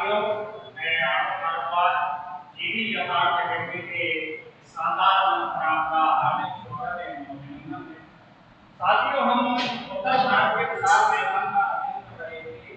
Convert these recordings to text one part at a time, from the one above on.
साथियों, मैं आपका जीवी यथार्थ व्यक्ति के शानदार प्रोग्राम का हार्दिक स्वागत एवं अभिनंदन है। साथियों, हम उत्तर भारत के विशाल मैदान का अध्ययन कर रहे थे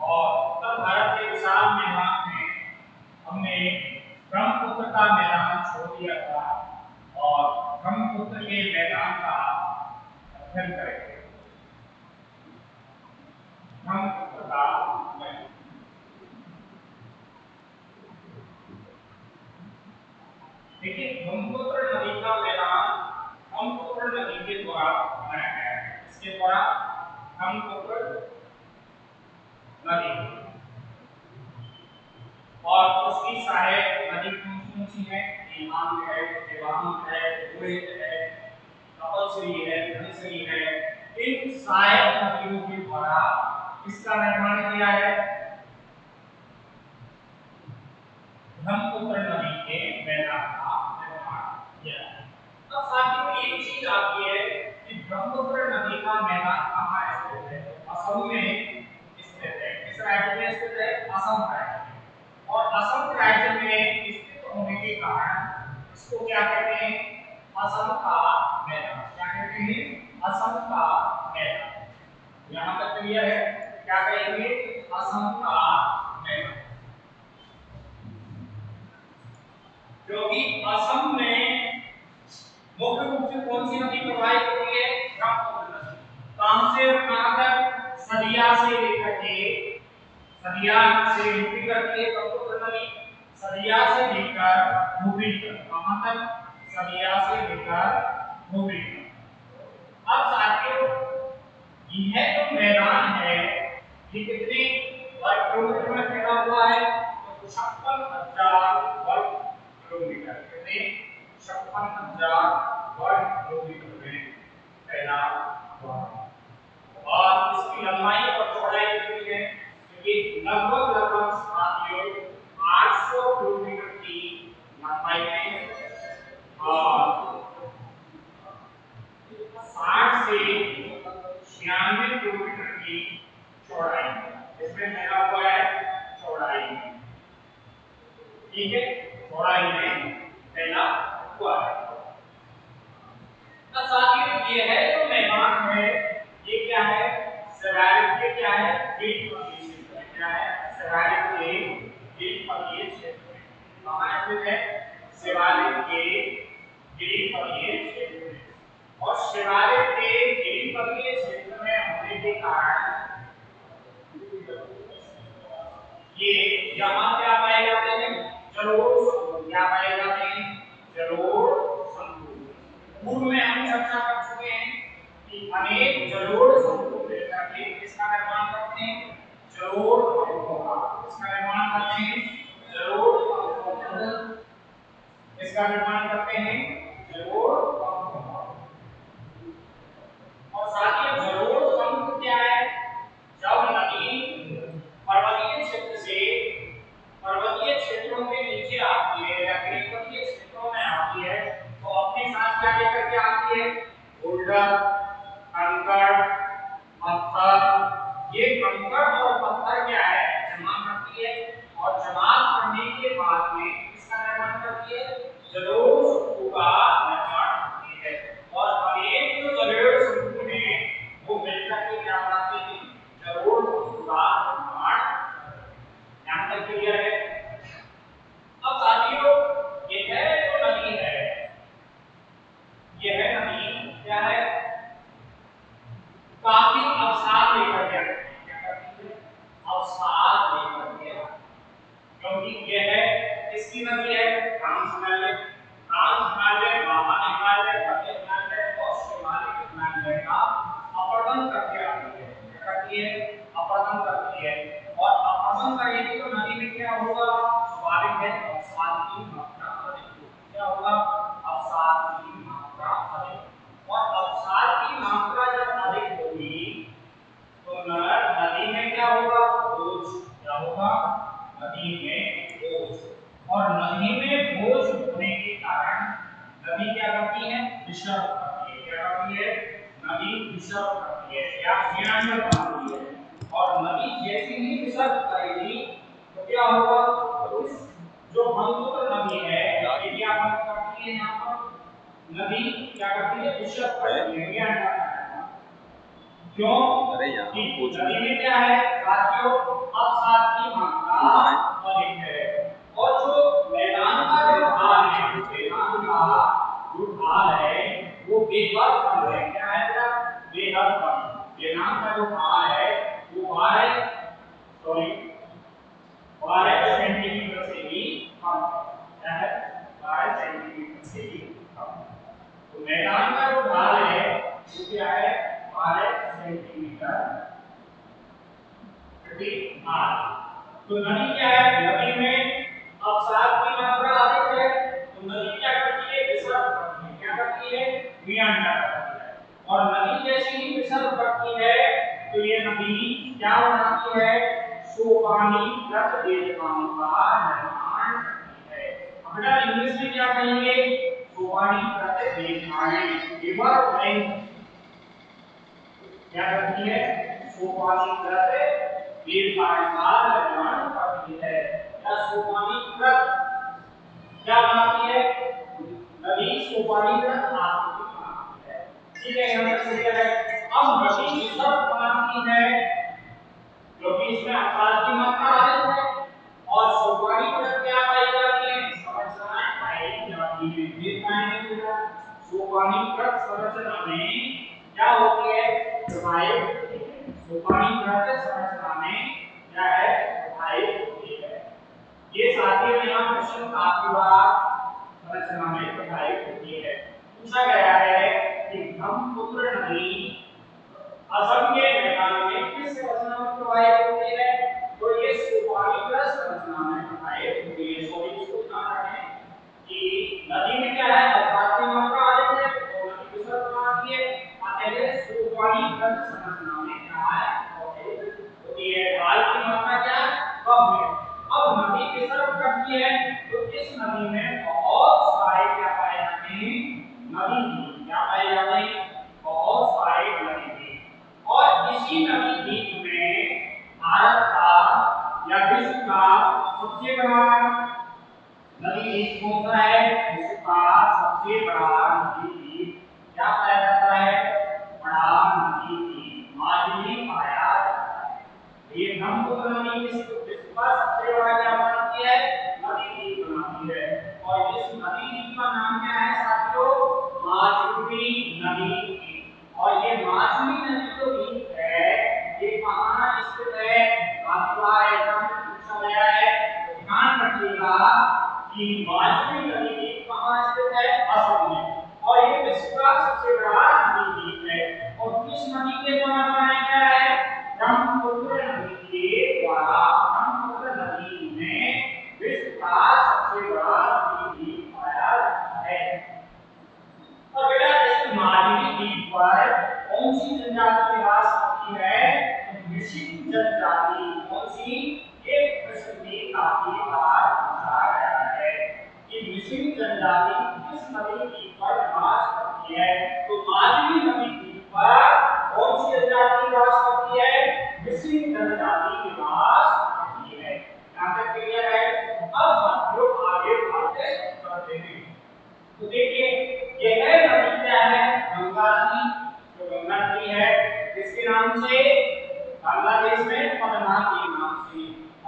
और उत्तर भारत के विशाल मैदान में हमने ब्रह्मपुत्र का मैदान छोड़ दिया था और ब्रह्मपुत्र के मैदान का अध्ययन करेंगे। ब्रह्मपुत्र का मैदान, देखिए, ब्रह्मपुत्र नदी का मैदान ब्रह्मपुत्र नदी के द्वारा बनाया गया है। इसके द्वारा ब्रह्मपुत्र नदी और उसकी सहायक नदी कौन सी है? दिबांग है, देवांग है, रोहित है, तपस्वी है, धनश्री है। इन सहायक नदियों के द्वारा इसका निर्माण किया है, ब्रह्मपुत्र नदी के मैदान का निर्माण किया है। अब साथियों, एक चीज आती है कि ब्रह्मपुत्र नदी का मैदान कहाँ स्थित है? असम में स्थित है। किस राज्य में स्थित है? असम राज्य में। और असम राज्य में स्थित होने के कारण इसको क्या कहते हैं? असम का मैदान। क्या कहते हैं? असम का मैदान। यहाँ तक क्लियर है? क्या कहेंगे? असम का मैदान। क्योंकि असम में मुख्य रूप से कौन सी नदी प्रवाहित होती है? ब्रह्मपुत्र नदी। कहां से कहां तक? सदिया से लेकर के, सदिया से एंट्री करती है ब्रह्मपुत्र नदी, सदिया से लेकर धुबरी तक। कहां तक? सदिया से लेकर धुबरी तक। अब साथियों, यह जो मैदान है ये कितने वर्ग किलोमीटर में फैला हुआ है? तो 56,000 वर्ग किलोमीटर। कितने? 56,000 वर्ग किलोमीटर में फैला हुआ है। और इसकी लंबाई और चौड़ाई कितनी है? ये लगभग साथियों 800 किलोमीटर की लंबाई में और 60 से 96 किलोमीटर की चौड़ाई इसमें फैला हुआ है। चौड़ाई में, ठीक है, चौड़ाई में फैला हुआ है। अब साथियों, ये है जो मैदान है ये क्या है? शिवालिक के क्या है? द्वीपकल्पीय क्षेत्र में। क्या है? शिवालिक के द्वीपकल्पीय क्षेत्र में। कहां स्थित है? शिवालिक के द्वीपकल्पीय क्षेत्र में। और शिवालिक के द्वीपकल्पीय क्षेत्र में होने के कारण ये यहाँ क्या पाए जाते हैं? जलोढ़ समूह। क्या पाए जाते हैं? जलोढ़ समूह। पूर्व में हम चर्चा कर चुके हैं कि अनेक जलोढ़ समूह मिलकर के इसका निर्माण करते हैं, जलोढ़ समूहों का। इसका निर्माण करते हैं, जलोढ़ समूहों का। इसका निर्माण करते हैं, जलोढ़ समूहों का। और साथियों, जलोढ़ समूह क्या है? जब नदी पर्वतीय क्षेत्र से पर्वतीय क्षेत्रों के नीचे आती है या द्वीपकल्पीय क्षेत्रों में आती है तो अपने साथ क्या लेकर के आती है? बोल्डर, कंकड़, पत्थर। ये कंकड़ और पत्थर क्या है? जमा करती है और जमा करने के बाद में इसका निर्माण करती है, जलोढ़ समूह का निर्माण करती है। और अनेक जो जलोढ़ समूह हैं वो मिलकर के क्या बनाते हैं? जलोढ़ समूह का निर्माण। यहाँ तक क्लियर है? अब साथियों, यह जो नदी है, यह नदी क्या है? काफी अवसाद लेकर के आती है। क्या करती है? अवसाद लेकर के आती है। क्योंकि यह किसकी नदी है? ट्रांस-हिमालय, महा-हिमालय, मध्य-हिमालय और शिवालिक हिमालय का अपरदन करके आती है। क्या करती है? अपरदन करती है। और अपरदन करेगी तो नदी में क्या होगा? स्वाभाविक है, अवसाद की मात्रा अधिक होगी। क्या होगा? अवसाद की मात्रा अधिक। और अवसाद की मात्रा जब अधिक होगी तो नदी में क्या होगा? बोझ। क्या होगा? नदी में बोझ। और नदी में बोझ होने के कारण नदी क्या करती है? विसर्ग करती है। क्या करती है? नदी विसर्ग करती है या विसर्जन करती है। और नदी जैसे ही विसर्ग करेगी तो क्या होगा, जो ब्रह्मपुत्र नदी है ये क्या करती है, यहाँ पर नदी क्या करती है, विषय करती है, ज्ञान करता है। क्यों? अरे यहाँ नदी में क्या है साथियों, अवसाद की मात्रा अधिक है। और जो मैदान का जो ढाल है, मैदान का जो ढाल है वो बेहद कम है। क्या है बेटा, बेहद कम। मैदान का जो ढाल है वो 12 सेंटीमीटर से भी कम है। क्या है, 12 सेंटीमीटर से भी कम। तो मैदान का जो ढाल है वो क्या है, 12 सेंटीमीटर प्रति आर। तो नदी क्या है, नदी में अवसाद की मात्रा अधिक है, तो नदी क्या करती है, विसर्ग करती है। क्या करती है, वियांडा करती है। और नदी जैसे ही विसर्ग करती है तो ये नदी क्या बनाती है, सोपानीकृत रेखाओं का निर्माण करती है। बेटा इंग्लिश में क्या कहेंगे, सोपानीकृत रेखाएं, रिवर लाइन क्या करती है, सोपानीकृत रेखाएं का निर्माण करती है। या सोपानीकृत क्या बनाती है, नदी सोपानीकृत आकृति बनाती है। ठीक है, यहाँ तक क्लियर है। अब नदी सब बनाती है क्योंकि इसमें अवसाद की मात्रा अधिक है, और सोपानीकृत क्या पाई जाती है, संरचनाएं पाई जाती है। सोपानीकृत संरचना में क्या होती है, प्रवाहित होती है। सोपानीकृत संरचना में क्या है, प्रवाहित होती है। ये साथियों यहाँ क्वेश्चन काफी बार संरचना में प्रवाहित होती है। पूछा गया है कि ब्रह्मपुत्र नदी असम के मैदान में किस संरचना में प्रवाहित होती है, तो ये सोपानीकृत संरचना में प्रवाहित होती है। सॉरी, इसको ध्यान रखें कि नदी में क्या है, अवसाद की मात्रा अधिक है तो नदी विसर्ग बनाती है। अतः सोपानीकृत संरचना में क्या है, होती है। ढाल की मात्रा क्या है, कम है। अब नदी विसर्ग करती है तो इस नदी में बहुत सारे क्या पाए जाते हैं, नदी द्वीप। क्या पाए जाते हैं, बहुत सारे नदी द्वीप। और इसी नदी द्वीप में भारत का या विश्व का सबसे बड़ा नदी द्वीप कौन सा है, विश्व का सबसे बड़ा नदी द्वीप क्या पाया जाता है, बड़ा नदी द्वीप माजुली पाया जाता है। ये ब्रह्मपुत्र नदी विश्व का सबसे बड़ा क्या बनाती है, नदी द्वीप बनाती है। और इस नदी द्वीप का नाम क्या है साथियों, माजुली नदी द्वीप। और ये माजुली नदी जो द्वीप है ये कहाँ स्थित है, आपका एग्जाम में पूछा गया है। ध्यान रखिएगा कि माजुली नदी द्वीप कहाँ स्थित है, असम में। और ये विश्व का सबसे बड़ा नदी द्वीप है। और किस नदी के द्वारा बनाया गया है, ब्रह्मपुत्र नदी के द्वारा। ब्रह्मपुत्र नदी में विश्व का सबसे बड़ा नदी द्वीप पाया जाता है। और बेटा इस माजुली द्वीप पर कौन सी जनजाति निवास करती है, मिसिंग जनजाति। कौन सी, ये प्रश्न भी काफी बार पूछा गया है कि मिसिंग जनजाति किस नदी द्वीप पर निवास करती है। तो माजुली नदी द्वीप पर कौन सी जनजाति निवास करती है, मिसिंग जनजाति निवास करती है। यहाँ तक क्लियर है। अब साथियों आगे बढ़ते करते हैं। तो देखिए यह नदी क्या है, गंगा नदी। जो गंगा नदी है किसके नाम से, बांग्लादेश में पदमा के नाम से।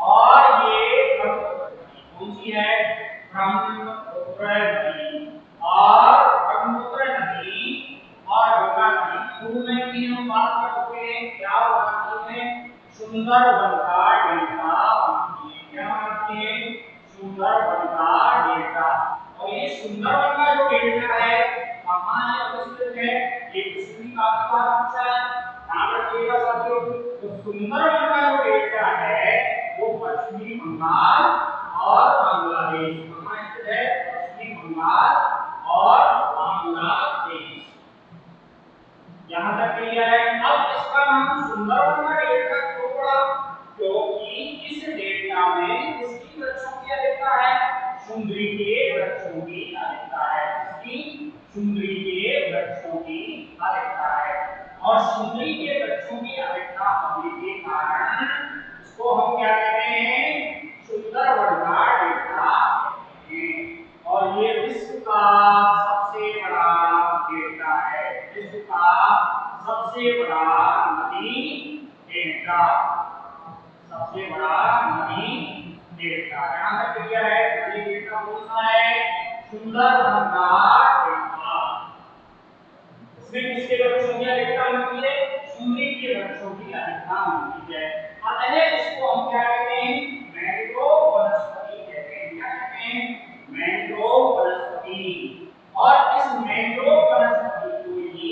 और ये ब्रह्मपुत्र नदी कौन सी है, ब्रह्मपुत्र नदी। और ब्रह्मपुत्र नदी और गंगा नदी शुरू में भी हम बात कर चुके हैं। क्या बनाती है, सुंदरबन का डेल्टा बनाती है। क्या बनाती है, सुंदरबन का डेल्टा। और ये सुंदरबन का जो डेल्टा है कहाँ है अवस्थित है, ये किसकी काफी बार पूछा है। ध्यान रखिएगा साथियों। तो सुंदरबन का जो डेल्टा है वो पश्चिमी बंगाल और बांग्लादेश कहाँ स्थित है, पश्चिमी बंगाल और बांग्लादेश। यहाँ तक क्लियर है। अब इसका नाम सुंदरबन का डेल्टा क्यों पड़ा, क्योंकि इस डेल्टा में किसकी वृक्षों की अधिकता है, सुंदरी के वृक्षों की अधिकता है। इसकी सुंदरी के वृक्षों की अधिकता है। और सुंदरी के वृक्षों की अधिकता होने के कारण इसको हम क्या कहते हैं, सबसे बड़ा नदी डेल्टा। यहाँ तक क्लियर है? नदी डेल्टा कौन सा है? सुंदरबन का डेल्टा। इसमें किसके वृक्षों की अधिकता मिलती है? सुंदरी के वृक्षों की अधिकता मिलती है। अतः इसको हम क्या कहते हैं? मैंग्रोव वनस्पति कहते हैं। क्या कहते हैं? मैंग्रोव वनस्पति। और इस मैंग्रोव वनस्पति को ही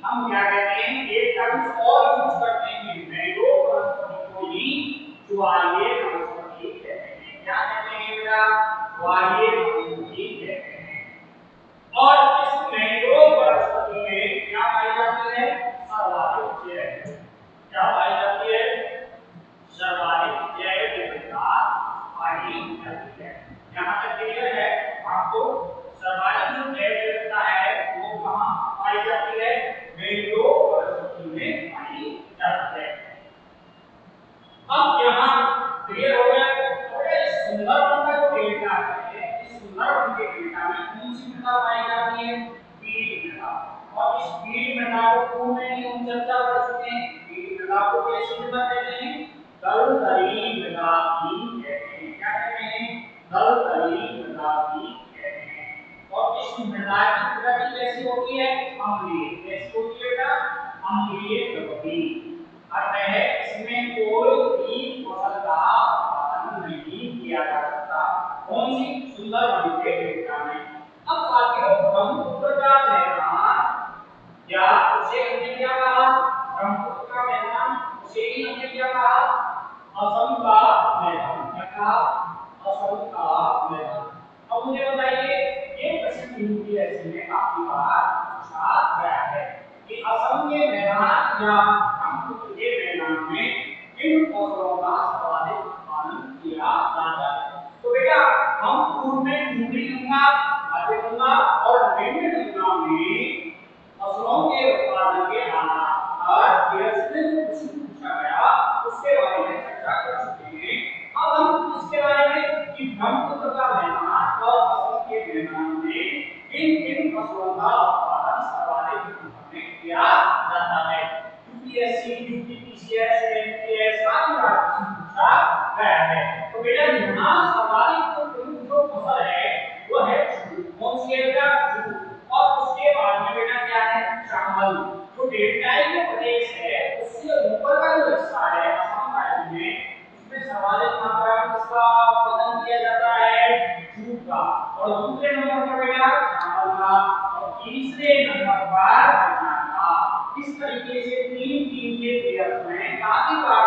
हम क्या कहते हैं? एक टर्म और यूज करते हैं। मैंग्रोव वनस्पति को ही ज्वारीय वनस्पति कहते हैं। क्या कहते हैं बेटा? ज्वारीय वनस्पति कहते हैं। और इस मैंग्रोव वनस्पति में क्या पाई जाती है? सर्वाधिक जैव। क्या पाई जाती है? सर्वाधिक जैव विविधता पाई जाती है। यहाँ तक क्लियर है? आपको सर्वाधिक जो जैव विविधता है वो कहाँ पाई जाती है? मैंग्रोव वनस्पति में पाई जाती है। अब यहाँ क्लियर हो गया? इस सुंदरबन का जो डेल्टा है, इस सुंदरबन के डेल्टा में कौन सी मृदा पाई जाती है? पीट मृदा। और इस पीट मृदा को पूर्व में ही हम चर्चा कर चुके हैं। पीट मृदा को कैसी मृदा कहते हैं? दलदली मृदा भी कहते हैं। क्या कहते हैं? दलदली मृदा भी कहते हैं। और इस मृदा की प्रकृति कैसी होती है? अम्लीय। कैसी होती है बेटा? अम्लीय प्रकृति। अर्थ है इसमें कोई भी फसल का उत्पादन नहीं किया जा सकता। कौन सी? सुंदरबन के डेल्टा में। अब साथियों, ब्रह्मपुत्र का मैदान, या उसे हमने क्या कहा? ब्रह्मपुत्र का मैदान, उसे ही हमने क्या कहा? असम का मैदान। क्या कहा? असम का मैदान। अब मुझे बताइए, ये प्रश्न यूपीएससी में काफी बार पूछा गया है कि असम के मैदान या ब्रह्मपुत्र के मैदान में किन फसलों का सर्वाधिक उत्पादन किया जाता है? तो बेटा हम पूर्व में ढूंढी लूंगा, मध्य गंगा और निम्न गंगा में फसलों के उत्पादन के आधार पर प्रश्न पूछा गया, उसके बारे में चर्चा कर चुके हैं। अब हम इसके बारे में कि ब्रह्मपुत्र का मैदान और असम के मैदान में किन किन फसलों का उत्पादन सर्वाधिक किया जाता है। यूपीएससी, यूपीपीसीएस, एमपीएस काफी बार पूछा गया है। तो बेटा यहाँ सर्वाधिक जो फसल है वो है जूट। कौन सी है बेटा? जूट। और उसके बाद में बेटा क्या है? चावल। जो डेल्टाई जो प्रदेश है उससे ऊपर का जो हिस्सा है असम राज्य में, उसमें सर्वाधिक मात्रा में किसका उत्पादन किया जाता है? जूट का। और दूसरे नंबर पर बेटा चावल का। और तीसरे नंबर पर गन्ना का। इस तरीके से तीन तीन के पेयर में काफी बार